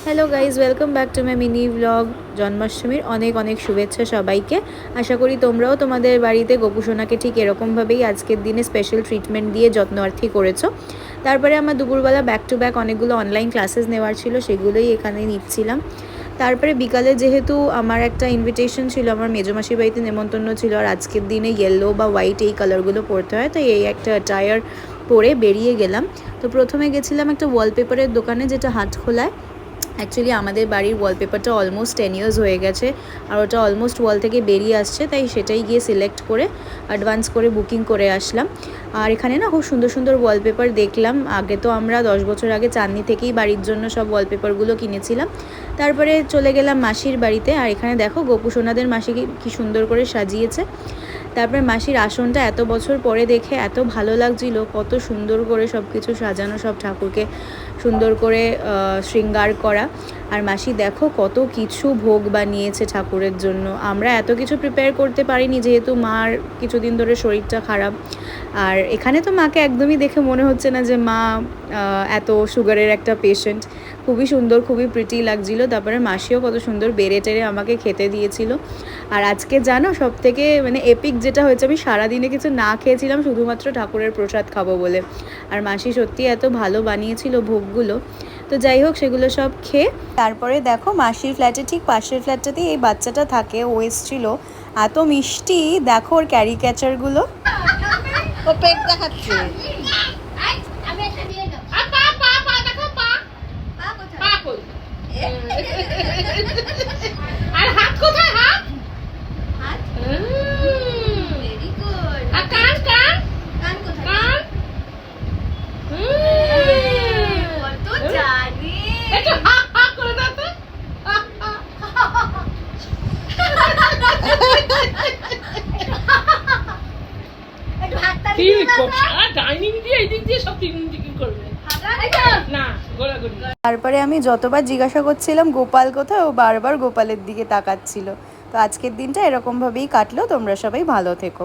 Hello guys, welcome back to my mini blog. জন্মাষ্টমীর অনেক অনেক শুভেচ্ছা সবাইকে। আশা করি তোমরাও তোমাদের বাড়িতে গোপুসোনাকে ঠিক এরকমভাবেই আজকের দিনে স্পেশাল ট্রিটমেন্ট দিয়ে যত্নার্থী করেছো। তারপরে আমার দুপুরবেলা ব্যাক টু ব্যাক অনেকগুলো অনলাইন ক্লাসেস নেওয়ার ছিল, সেগুলোই এখানে নিচ্ছিলাম। তারপরে বিকালে যেহেতু আমার একটা ইনভিটেশন ছিল, আমার মেজোমাসির বাড়িতে নেমন্তন্ন ছিল, আর আজকের দিনে ইয়েলো বা হোয়াইট এই কালারগুলো পরতে হয়, তো এই একটা অ্যাটায়ার পরে বেরিয়ে গেলাম। তো প্রথমে গেছিলাম একটা ওয়ালপেপারের দোকানে, যেটা হাটখোলায়। অ্যাকচুয়ালি আমাদের বাড়ির ওয়ালপেপারটা অলমোস্ট 10 ইয়ার্স হয়ে গেছে, আর ওটা অলমোস্ট ওয়াল থেকে বেরিয়ে আসছে, তাই সেটাই গিয়ে সিলেক্ট করে অ্যাডভান্স করে বুকিং করে আসলাম। আর এখানে না খুব সুন্দর সুন্দর ওয়ালপেপার দেখলাম। আগে তো আমরা 10 বছর আগে চাঁদনি থেকেই বাড়ির জন্য সব ওয়ালপেপারগুলো কিনেছিলাম। তারপরে চলে গেলাম মাসির বাড়িতে, আর এখানে দেখো গোপুসোনাদের মাসি কি সুন্দর করে সাজিয়েছে। তারপরে মাসির আসনটা এত বছর পরে দেখে এত ভালো লাগছিল, কত সুন্দর করে সব কিছু সাজানো, সব ঠাকুরকে সুন্দর করে শৃঙ্গার করা। আর মাসি দেখো কত কিছু ভোগ বানিয়েছে ঠাকুরের জন্য। আমরা এত কিছু প্রিপেয়ার করতে পারিনি, যেহেতু মার কিছুদিন ধরে শরীরটা খারাপ। আর এখানে তো মাকে একদমই দেখে মনে হচ্ছে না যে মা এত সুগারের একটা পেশেন্ট। খুবই সুন্দর, খুবই প্রিটি লাগছিল। তারপরে মাসিও কত সুন্দর বেড়ে টেড়ে আমাকে খেতে দিয়েছিল। আর আজকে জানো সব থেকে মানে এপিক যেটা হয়েছে, আমি সারাদিনে কিছু না খেয়েছিলাম শুধুমাত্র ঠাকুরের প্রসাদ খাবো বলে। আর মাসি সত্যি এত ভালো বানিয়েছিল ভোগগুলো। তো যাই হোক, সেগুলো সব খেয়ে তারপরে দেখো মাসির ফ্ল্যাটে ঠিক পাশের ফ্ল্যাটটাতেই এই বাচ্চাটা থাকে, ও এসছিল। এত মিষ্টি, দেখো ওর ক্যারিক্যাচারগুলো। ও পেট দেখাচ্ছে। আর হাত কোথায়? হাত হাত ভেরি গুড। আর কান কান কান কোথায়? কান কত জানি। একটু হা হা করে দাও তো। একটু হাতটা দিয়ে দাও। ডাইনিং দিয়ে এদিক দিয়ে সব টিকিং করবে না গোলাগুলি। তারপরে আমি যতবার জিজ্ঞাসা করছিলাম গোপাল কোথায়, ও বারবার গোপালের দিকে তাকাচ্ছিল। তো আজকের দিনটা এরকমভাবেই কাটলো। তোমরা সবাই ভালো থেকো।